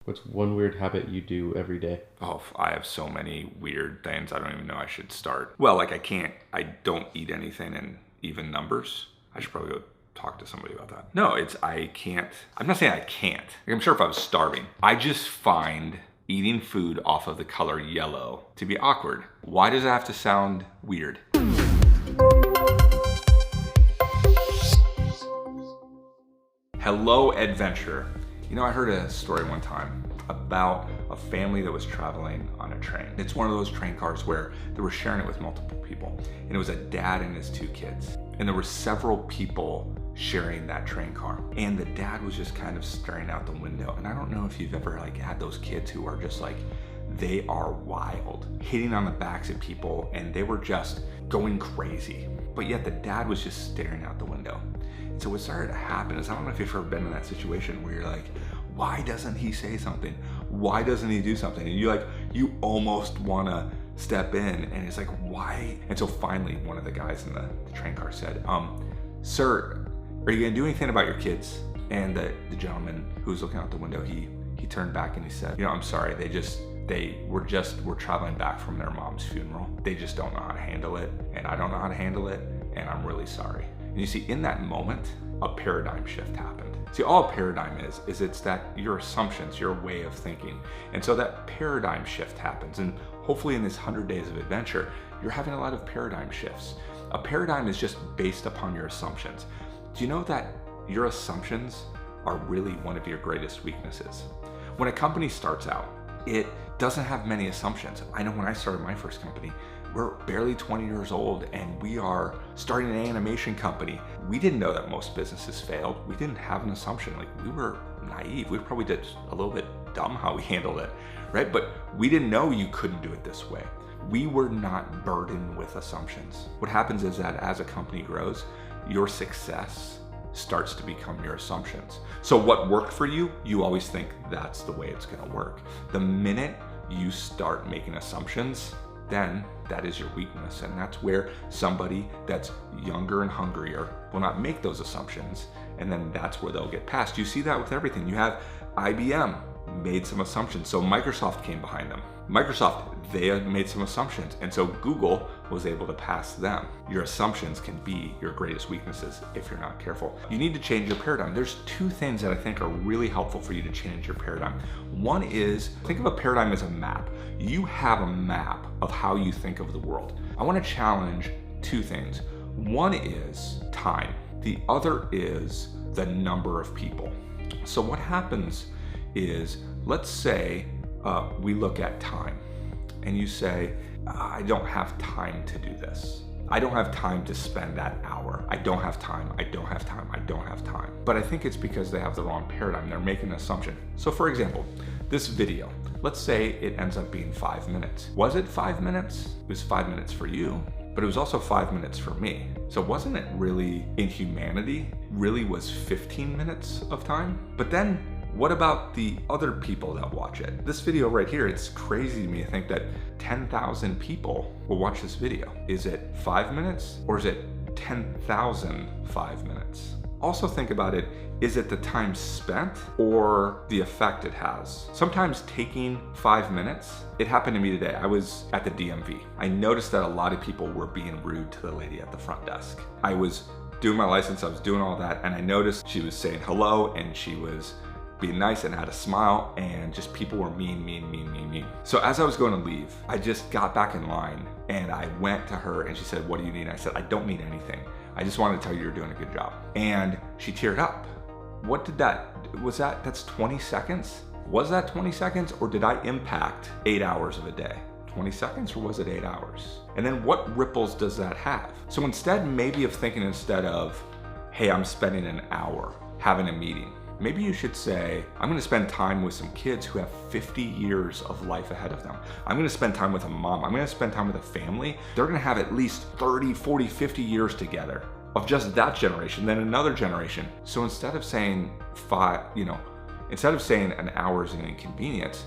What's one weird habit you do every day? Oh, I have so many weird things. I don't even know I should start. Well, like I don't eat anything in even numbers. I should probably go talk to somebody about that. No, I'm not saying I can't. I'm sure if I was starving. I just find eating food off of the color yellow to be awkward. Why does it have to sound weird? Hello, adventure. You know, I heard a story one time about a family that was traveling on a train. It's one of those train cars where they were sharing it with multiple people. And it was a dad and his two kids. And there were several people sharing that train car. And the dad was just kind of staring out the window. And I don't know if you've ever had those kids who are just they are wild, hitting on the backs of people, and they were just going crazy. But yet the dad was just staring out the window. And so what started to happen is, I don't know if you've ever been in that situation where you're like, why doesn't he say something? Why doesn't he do something? And you almost wanna step in, and it's like, why? And so finally, one of the guys in the train car said, sir, are you gonna do anything about your kids? And the gentleman who was looking out the window, he turned back and he said, I'm sorry, we're traveling back from their mom's funeral. They just don't know how to handle it, and I don't know how to handle it, and I'm really sorry. And you see, in that moment, a paradigm shift happened. See, all a paradigm is it's that your assumptions, your way of thinking. And so that paradigm shift happens. And hopefully in this 100 days of adventure, you're having a lot of paradigm shifts. A paradigm is just based upon your assumptions. Do you know that your assumptions are really one of your greatest weaknesses? When a company starts out, it doesn't have many assumptions. I know when I started my first company, we're barely 20 years old and we are starting an animation company. We didn't know that most businesses failed. We didn't have an assumption. We were naive. We probably did a little bit dumb how we handled it, right? But we didn't know you couldn't do it this way. We were not burdened with assumptions. What happens is that as a company grows, your success starts to become your assumptions. So what worked for you, you always think that's the way it's gonna work. The minute you start making assumptions, then that is your weakness. And that's where somebody that's younger and hungrier will not make those assumptions. And then that's where they'll get past. You see that with everything. You have IBM made some assumptions. So Microsoft came behind them. Microsoft, they had made some assumptions. And so Google was able to pass them. Your assumptions can be your greatest weaknesses if you're not careful. You need to change your paradigm. There's two things that I think are really helpful for you to change your paradigm. One is, think of a paradigm as a map. You have a map of how you think of the world. I want to challenge two things. One is time. The other is the number of people. So what happens is, let's say we look at time and you say, I don't have time to do this. I don't have time to spend that hour. I don't have time. I don't have time. I don't have time. But I think it's because they have the wrong paradigm. They're making an assumption. So for example, this video, let's say it ends up being 5 minutes. Was it 5 minutes? It was 5 minutes for you, but it was also 5 minutes for me. So wasn't it really, in humanity, really was 15 minutes of time? But then what about the other people that watch it? This video right here, it's crazy to me to think that 10,000 people will watch this video. Is it 5 minutes or is it 10,000 5 minutes? Also think about it, is it the time spent or the effect it has? Sometimes taking 5 minutes, it happened to me today. I was at the DMV. I noticed that a lot of people were being rude to the lady at the front desk. I was doing my license, I was doing all that, and I noticed she was saying hello and she was being nice and had a smile, and just people were mean. So as I was going to leave, I just got back in line and I went to her and she said, what do you need? And I said, I don't need anything. I just wanted to tell you you're doing a good job. And she teared up. What did that's 20 seconds? Was that 20 seconds or did I impact 8 hours of a day? 20 seconds or was it 8 hours? And then what ripples does that have? So instead of, hey, I'm spending an hour having a meeting, maybe you should say, I'm gonna spend time with some kids who have 50 years of life ahead of them. I'm gonna spend time with a mom. I'm gonna spend time with a family. They're gonna have at least 30, 40, 50 years together of just that generation, then another generation. So instead of saying instead of saying an hour is an inconvenience,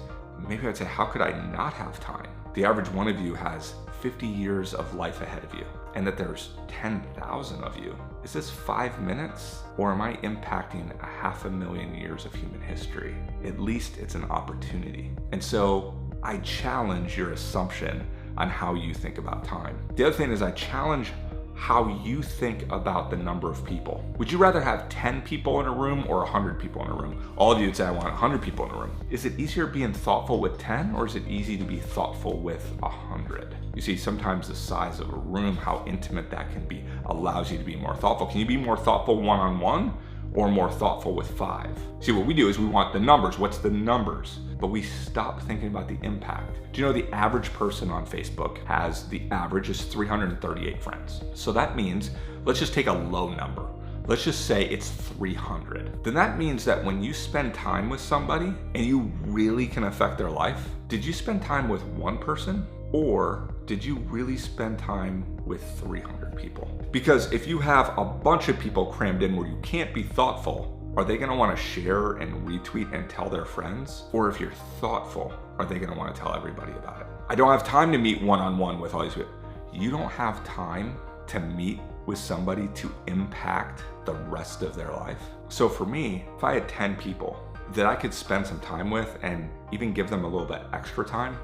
maybe I'd say, how could I not have time? the average one of you has 50 years of life ahead of you, and that there's 10,000 of you. Is this 5 minutes, or am I impacting 500,000 years of human history? At least it's an opportunity. And so I challenge your assumption on how you think about time. The other thing is I challenge how you think about the number of people. Would you rather have 10 people in a room or 100 people in a room? All of you would say, I want 100 people in a room. Is it easier being thoughtful with 10, or is it easy to be thoughtful with 100? You see, sometimes the size of a room, how intimate that can be, allows you to be more thoughtful. Can you be more thoughtful one-on-one, or more thoughtful with 5? See, what we do is we want the numbers. What's the numbers? But we stop thinking about the impact. Do you know the average person on Facebook has, the average is 338 friends. So that means, let's just take a low number. Let's just say it's 300. Then that means that when you spend time with somebody and you really can affect their life, did you spend time with one person, or did you really spend time with 300 people? Because if you have a bunch of people crammed in where you can't be thoughtful, are they gonna wanna share and retweet and tell their friends? Or if you're thoughtful, are they gonna wanna tell everybody about it? I don't have time to meet one-on-one with all these people. You don't have time to meet with somebody to impact the rest of their life. So for me, if I had 10 people that I could spend some time with and even give them a little bit extra time,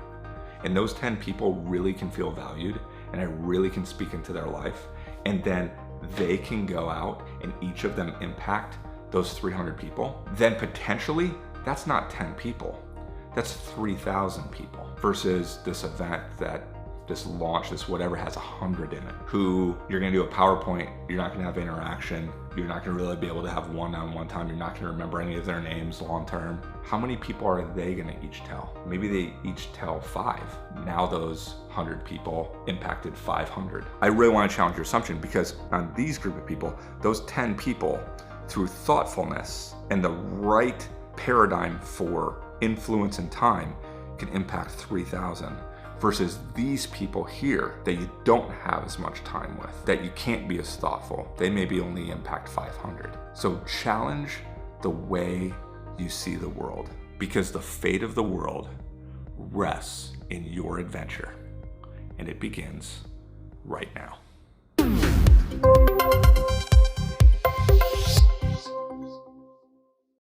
and those 10 people really can feel valued, and I really can speak into their life, and then they can go out and each of them impact those 300 people, then potentially that's not 10 people, that's 3,000 people, versus this event that this launch, this whatever has 100 in it, who you're gonna do a PowerPoint, you're not gonna have interaction, you're not gonna really be able to have one-on-one time, you're not gonna remember any of their names long-term. How many people are they gonna each tell? Maybe they each tell 5. Now those 100 people impacted 500. I really wanna challenge your assumption, because on these group of people, those 10 people, through thoughtfulness and the right paradigm for influence and time, can impact 3,000. Versus these people here that you don't have as much time with, that you can't be as thoughtful, they maybe only impact 500. So challenge the way you see the world, because the fate of the world rests in your adventure, and it begins right now.